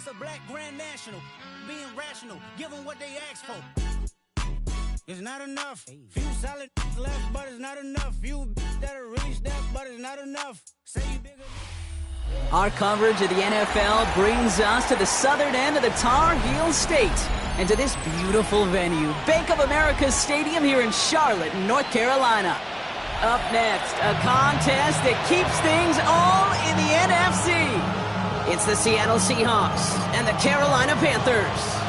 That's a black grand national. Being rational, give them what they ask for. It's not enough. Few solid left, but it's not enough. Few that'll really step, but it's not enough. Say you bigger. Our coverage of the NFL brings us to the southern end of the Tar Heel State and to this beautiful venue, Bank of America Stadium here in Charlotte, North Carolina. Up next, a contest that keeps things all in the NFC. It's the Seattle Seahawks and the Carolina Panthers.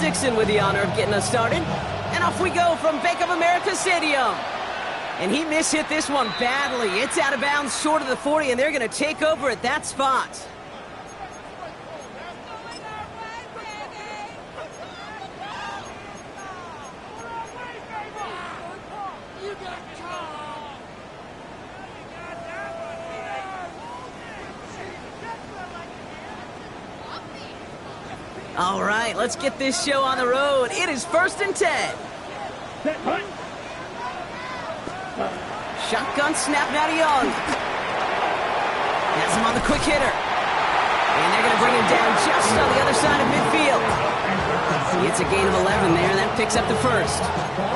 Dixon with the honor of getting us started. And off we go from Bank of America Stadium. And he mishit this one badly. It's out of bounds short of the 40, and they're going to take over at that spot. All right, let's get this show on the road. It is 1st and 10. Shotgun snap now to Young. Has him on the quick hitter. And they're going to bring him down just on the other side of midfield. It's a gain of 11 there, and that picks up the first.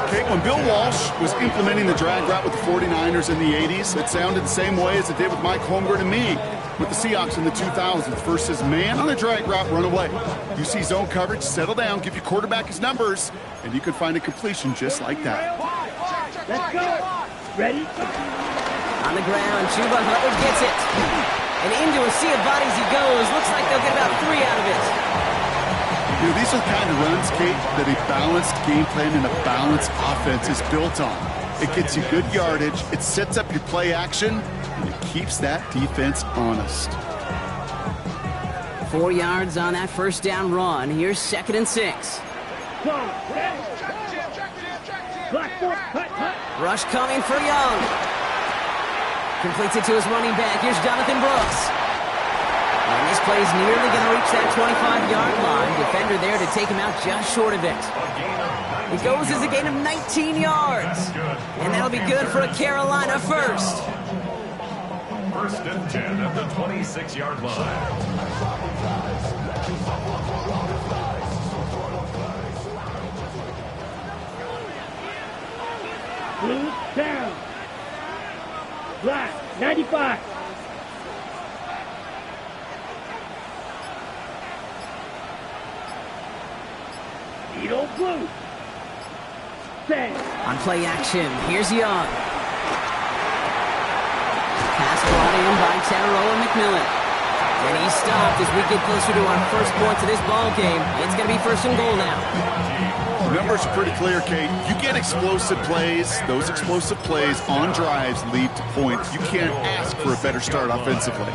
Okay, when Bill Walsh was implementing the drag route with the 49ers in the 80s, it sounded the same way as it did with Mike Holmgren and me with the Seahawks in the 2000s. Versus man on the drag route, run away. You see zone coverage, settle down, give your quarterback his numbers, and you can find a completion just like that. Let's go. Ready? On the ground, Chuba Hubbard gets it. And into a sea of bodies he goes. Looks like they'll get about 3 out of it. You know, these are the kind of runs, Kate, that a balanced game plan and a balanced offense is built on. It gets you good yardage, it sets up your play action, and it keeps that defense honest. 4 yards on that first down run. Here's 2nd and 6. Rush coming for Young. Completes it to his running back. Here's Jonathan Brooks. And this play's nearly going to reach that 25-yard line. Defender there to take him out just short of it. It goes as a gain of 19 yards. And that'll be good for a Carolina first. 1st and 10 at the 26-yard line. Blue down. Black, 95. Needle blue. On play action, here's Young. Pass brought in by Tataroa McMillan. And he's stopped as we get closer to our first points of this ball game. It's going to be 1st and goal now. The numbers are pretty clear, Kate. You get explosive plays. Those explosive plays on drives lead to points. You can't ask for a better start offensively.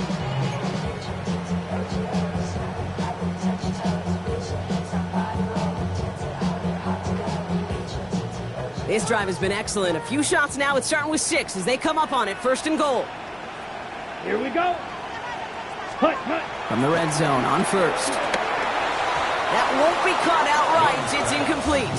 This drive has been excellent. A few shots now. It's starting with 6 as they come up on it. 1st and goal. Here we go. Hut, hut. From the red zone on 1st. That won't be caught outright. It's incomplete.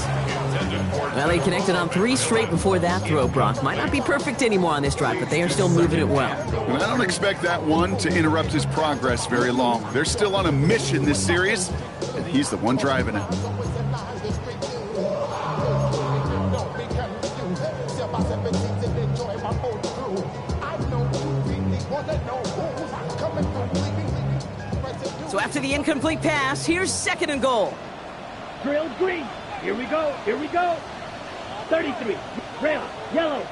Well, he connected on 3 straight before that throw, Brock. Might not be perfect anymore on this drive, but they are still moving it well. And I don't expect that one to interrupt his progress very long. They're still on a mission this series, and he's the one driving it. So after the incomplete pass, here's 2nd and goal. Drill green. Here we go. Here we go. 33. Red. Yellow.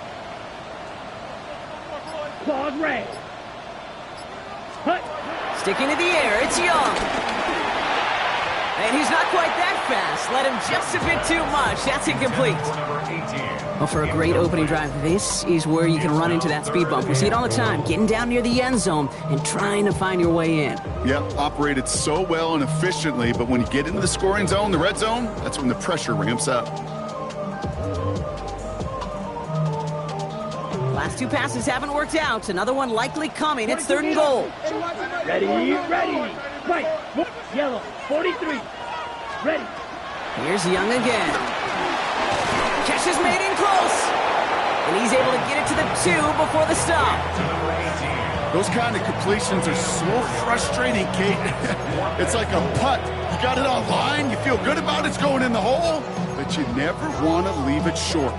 Claws red. Hut. Sticking to the air. It's Young. And he's not quite that fast. Let him just a bit too much. That's incomplete. Well, for a great opening drive, this is where you can run into that speed bump. We see it all the time, getting down near the end zone and trying to find your way in. Yep, operated so well and efficiently, but when you get into the scoring zone, the red zone, that's when the pressure ramps up. Last two passes haven't worked out. Another one likely coming. It's 3rd and goal. Ready. Right. Yellow. 43. Ready. Here's Young again. Catch is made in close. And he's able to get it to the 2 before the stop. Those kind of completions are so frustrating, Kate. It's like a putt. You got it on line, you feel good about it's going in the hole, but you never want to leave it short.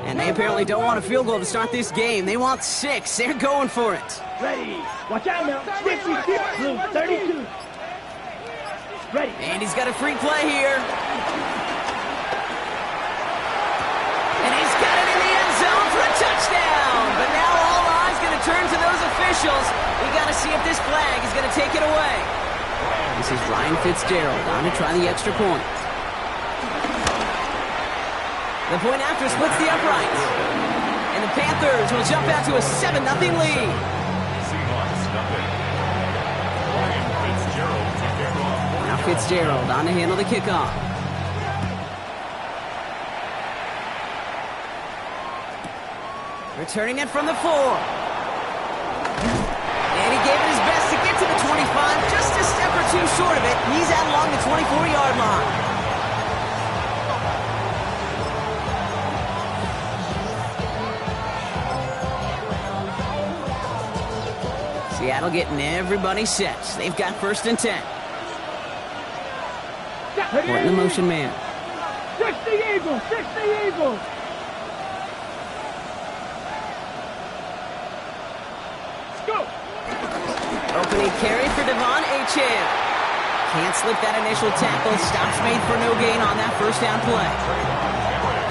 And they apparently don't want a field goal to start this game. They want 6. They're going for it. Ready. Watch out now. 60. Blue. 32. Ready. And he's got a free play here. And he's got it in the end zone for a touchdown. But now all eyes going to turn to those officials. We got to see if this flag is going to take it away. This is Ryan Fitzgerald on to try the extra point. The point after splits the uprights. And the Panthers will jump out to a 7-0 lead. Now Fitzgerald on to handle the kickoff. Returning it from the 4. And he gave it his best to get to the 25. Just a step or 2 short of it. He's out along the 24-yard line. Seattle getting everybody set. They've got 1st and 10. Porting the motion man. 60 Eagles. Let's go. Opening carry for Devon Achane. Can't slip that initial tackle. Stops made for no gain on that 1st down play.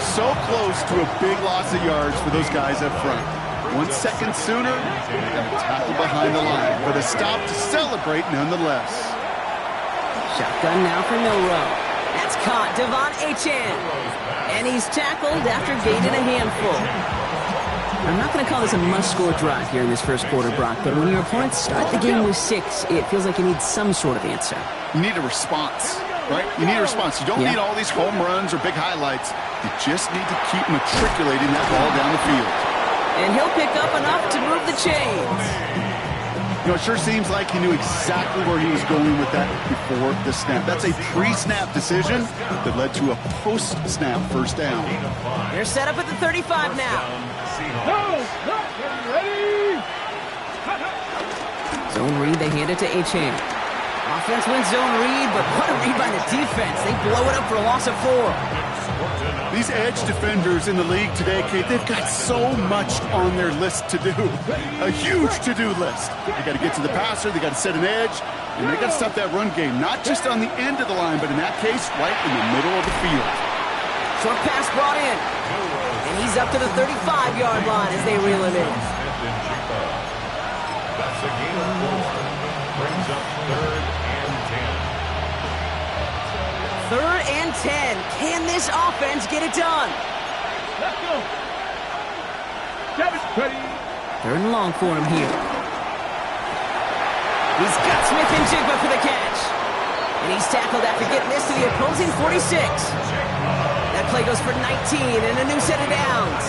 So close to a big loss of yards for those guys up front. 1 second sooner, and a tackle behind the line, but a stop to celebrate nonetheless. Shotgun now for Milrow. That's caught, Devon Achane. And he's tackled after gaining a handful. I'm not going to call this a must-score drive here in this 1st quarter, Brock, but when your opponents start the game with 6, it feels like you need some sort of answer. You need a response, right? You need a response. You don't need all these home runs or big highlights. You just need to keep matriculating that ball down the field. And he'll pick up enough to move the chains. You know, it sure seems like he knew exactly where he was going with that before the snap. That's a pre-snap decision that led to a post-snap 1st down. They're set up at the 35 now. Ready. Zone read, they hand it to Achane. Offense wins zone read, but what a read by the defense. They blow it up for a loss of 4. These edge defenders in the league today, Kate, they've got so much on their list to do. A huge to-do list. They got to get to the passer, they got to set an edge, and they got to stop that run game, not just on the end of the line, but in that case, right in the middle of the field. Short pass brought in. And he's up to the 35-yard line as they reel him in. That's a gain of 4. Brings up 3rd and 10. 3rd and 10. Can this offense get it done? Let's go. Ready. 3rd and long for him here. He's got Smith and Jigba for the catch. And he's tackled after getting this to the opposing 46. That play goes for 19 and a new set of downs.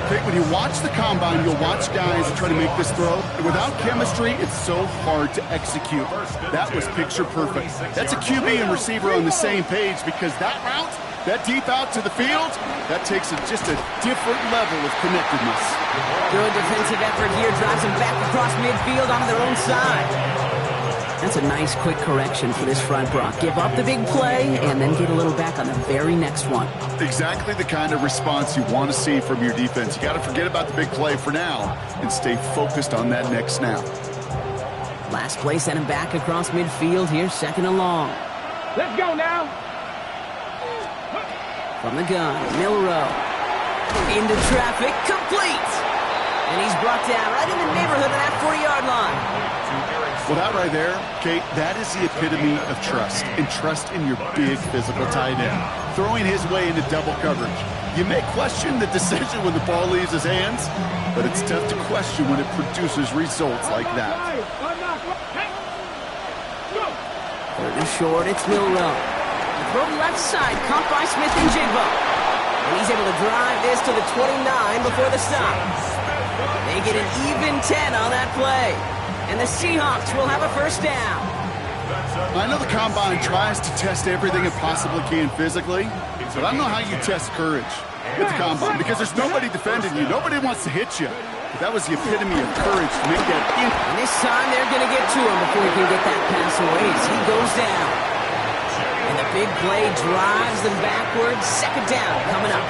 Kate, when you watch the combine, you'll watch guys try to make this throw. And without chemistry, it's so hard to execute. That was picture perfect. That's a QB and receiver on the same page because that route, that deep out to the field, that takes just a different level of connectedness. Good defensive effort here, drives them back across midfield onto their own side. That's a nice quick correction for this front, Brock. Give up the big play and then get a little back on the very next one. Exactly the kind of response you want to see from your defense. You got to forget about the big play for now and stay focused on that next snap. Last play sent him back across midfield. Here's 2nd and long. Let's go now. From the gun, Milrow. Into traffic, complete. And he's brought down right in the neighborhood of that 40-yard line. Well, that right there, Kate, that is the epitome of trust, and trust in your big physical tight end. Throwing his way into double coverage. You may question the decision when the ball leaves his hands, but it's tough to question when it produces results like that. Third and short, it's Milrow. Throw to left side, caught by Smith and Jigba. And he's able to drive this to the 29 before the stop. They get an even 10 on that play. And the Seahawks will have a first down. I know the Combine tries to test everything it possibly can physically, but I don't know how you test courage with the Combine because there's nobody defending you. Nobody wants to hit you. But that was the epitome of courage to make that in. And this time they're going to get to him before he can get that pass away as he goes down. And the big play drives them backwards. Second down coming up.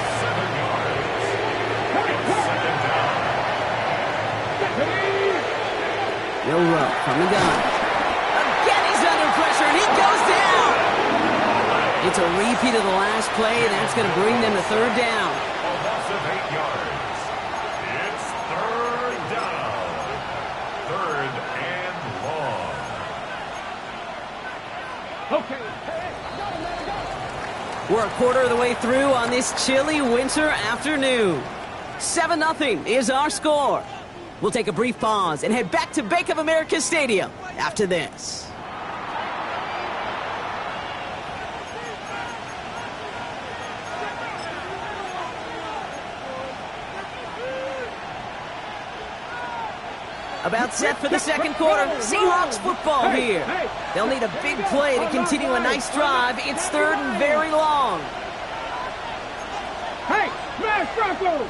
Milrow from the gun. Again, he's under pressure, and he goes down. It's a repeat of the last play. That's going to bring them to third down. A loss of 8 yards. It's third down. Third and long. Okay. We're a quarter of the way through on this chilly winter afternoon. 7-0 is our score. We'll take a brief pause and head back to Bank of America Stadium after this. About set for the second quarter. Seahawks football here. They'll need a big play to continue a nice drive. It's third and very long. Hey, smash Broncos!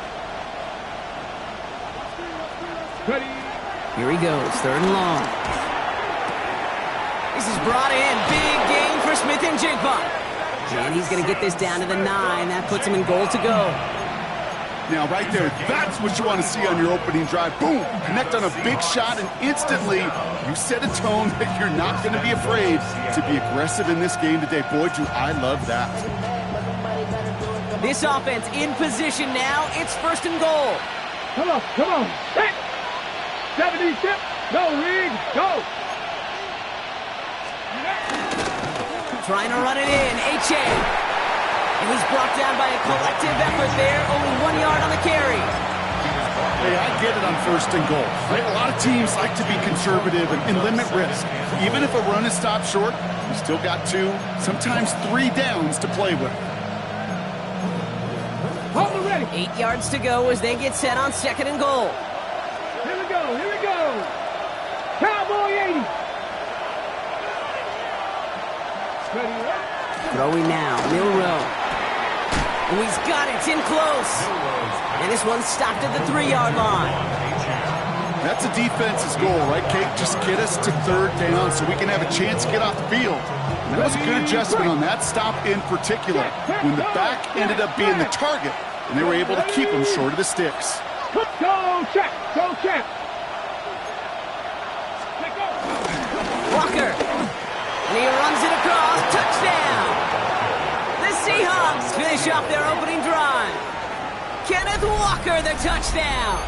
Here he goes, third and long. This is brought in. Big gain for Smith and Jigba. And he's going to get this down to the 9. That puts him in goal to go. Now, right there, that's what you want to see on your opening drive. Boom! Connect on a big shot, and instantly you set a tone that you're not going to be afraid to be aggressive in this game today. Boy, do I love that. This offense in position now. It's first and goal. Come on, come on. Hey! 70 step. No, Reed, go. Trying to run it in. H.A. And he's brought down by a collective effort there. Only 1 yard on the carry. Hey, I get it on first and goal. Right? A lot of teams like to be conservative and limit risk. Even if a run is stopped short, you still got 2, sometimes 3 downs to play with. Hold it ready. 8 yards to go as they get set on second and goal. Here we go, here we go. Cowboy 80. Ready, up. Throwing now, Milrow. Oh, he's got it, it's in close. And this one's stopped at the 3-yard line. That's a defense's goal, right, Kate? Just get us to third down so we can have a chance to get off the field. And that was a good adjustment on that stop in particular, when the back ended up being the target, and they were able to keep him short of the sticks. Go, check, go, check. Walker. And he runs it across. Touchdown. The Seahawks finish off their opening drive. Kenneth Walker, the touchdown.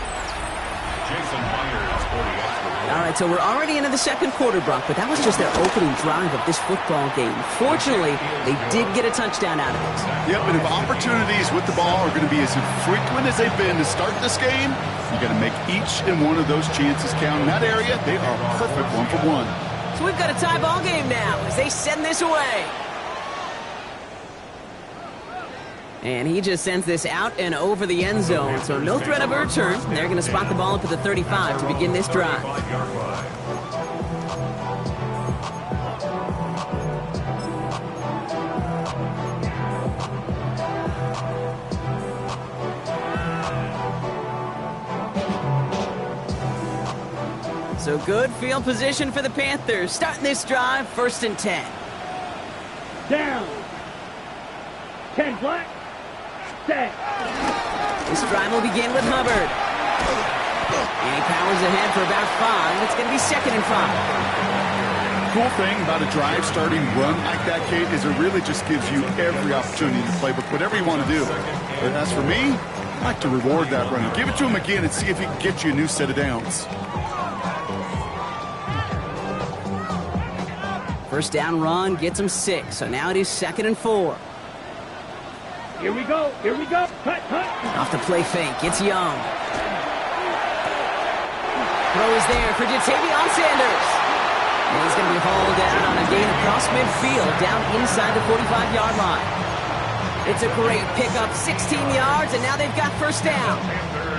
Jason Myers for the extra. All right, so we're already into the second quarter, Brock, but that was just their opening drive of this football game. Fortunately, they did get a touchdown out of it. Yep, and if opportunities with the ball are going to be as infrequent as they've been to start this game, you got to make each and one of those chances count. In that area, they are perfect 1-for-1. So we've got a tie ball game now as they send this away. And he just sends this out and over the end zone. So no threat of a return. They're going to spot the ball up at the 35 to begin this drive. 5-yard line. So good field position for the Panthers. Starting this drive, first and 10. Down. 10 black. Set. This drive will begin with Hubbard. And he powers ahead for about 5. It's going to be second and 5. Cool thing about a drive starting run like that, Kate, is it really just gives you every opportunity to play with whatever you want to do. But as for me, I like to reward that run. Give it to him again and see if he can get you a new set of downs. First down run gets him 6, so now it is 2nd and 4. Here we go. Here we go. Cut, cut. Off the play fake, it's Young. Throw is there for Jatavion Sanders. And he's going to be hauled down on a gain across midfield, down inside the 45-yard line. It's a great pickup, 16 yards, and now they've got first down.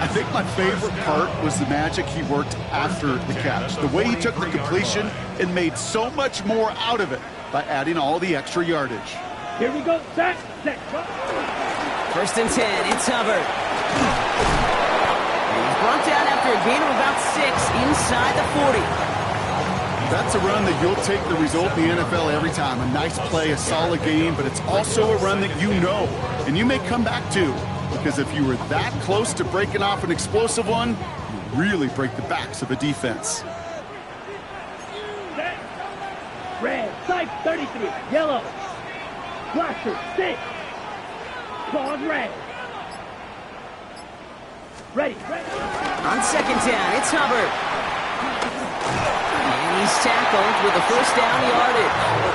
I think my favorite part was the magic he worked after the catch. The way he took the completion and made so much more out of it by adding all the extra yardage. Here we go. Set. First and 10, it's Hubbard. And he's brought down after a gain of about 6 inside the 40. That's a run that you'll take the result in the NFL every time. A nice play, a solid game, but it's also a run that you know and you may come back to. Because if you were that close to breaking off an explosive one, you really break the backs of a defense. Red, type 33. Yellow. Flasher, 6. Claws red. Ready. On second down, it's Hubbard. And he's tackled with a first down yardage.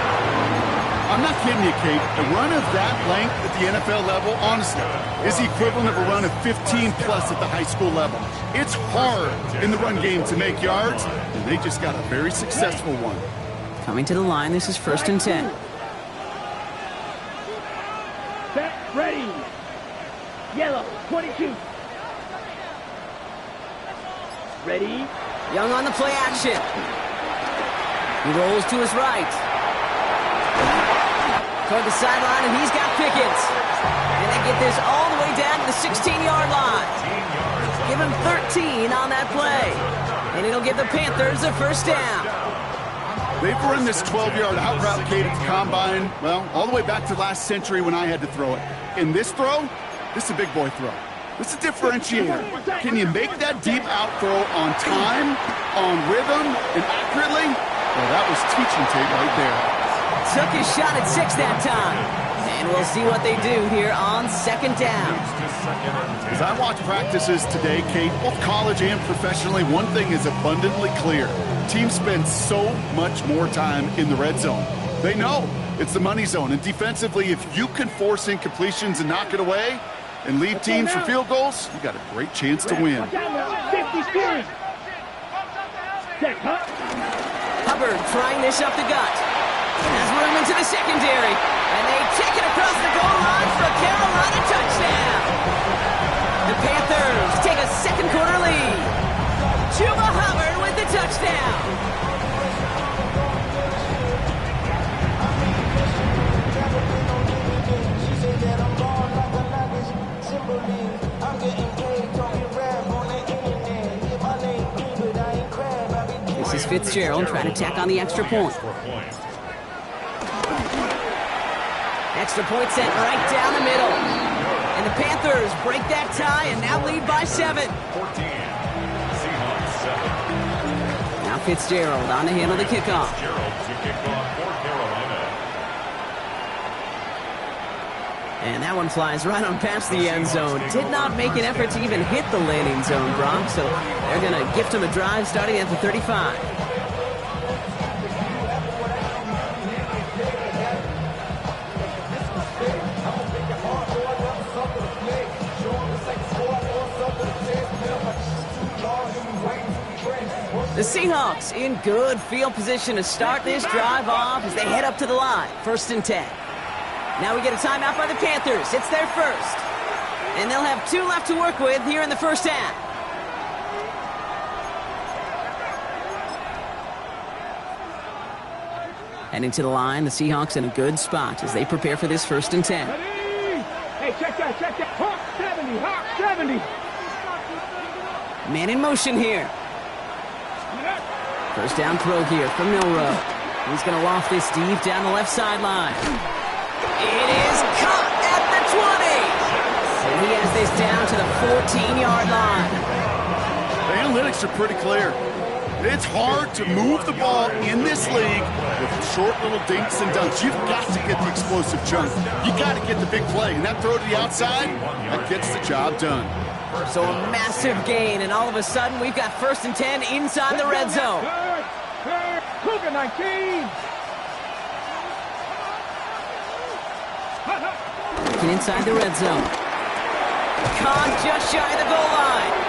I'm not kidding you, Kate. A run of that length at the NFL level, honestly, is the equivalent of a run of 15-plus at the high school level. It's hard in the run game to make yards, and they just got a very successful one. Coming to the line, this is first and 10. Set, ready. Yellow, 22. Ready. Young on the play action. He rolls to his right. Toward the sideline, and he's got Pickens. And they get this all the way down to the 16-yard line. Give him 13 on that play. And it'll give the Panthers a first down. They've run this 12-yard out route, Kate, at the combine, well, all the way back to last century when I had to throw it. In this throw, this is a big boy throw. This is a differentiator. Can you make that deep out throw on time, on rhythm, and accurately? Well, that was teaching tape right there. Took his shot at 6 that time. And we'll see what they do here on second down. As I watch practices today, Kate, both college and professionally, one thing is abundantly clear. Teams spend so much more time in the red zone. They know it's the money zone. And defensively, if you can force incompletions and knock it away and lead teams for field goals, you got a great chance to win. 50 spears. Hubbard trying this up the gut. Has room into the secondary. And they take it across the goal line for a Carolina touchdown. The Panthers take a second quarter lead. Chuba Hubbard with the touchdown. This is Fitzgerald trying to tack on the extra point. Extra point sent right down the middle. And the Panthers break that tie and now lead by 7. 14. Seahawks 7. Now Fitzgerald on to handle the kickoff. Fitzgerald to kick off for Carolina. And that one flies right on past the end zone. Did not make an effort to even hit the landing zone, Brock. So they're going to gift him a drive starting at the 35. The Seahawks in good field position to start this drive off as they head up to the line. First and 10. Now we get a timeout by the Panthers. It's their first. And they'll have 2 left to work with here in the first half. Heading to the line, the Seahawks in a good spot as they prepare for this first and 10. Hey, check that. Hawk 70. Man in motion here. First down throw here from Milrow. He's going to loft this deep down the left sideline. It is caught at the 20. And he has this down to the 14-yard line. The analytics are pretty clear. It's hard to move the ball in this league with short little dinks and dunks. You've got to get the explosive chunk. You got to get the big play. And that throw to the outside, that gets the job done. So a massive gain, and all of a sudden we've got first and 10 inside the red zone. Cougar 19. Get inside the red zone. Caught just shy of the goal line.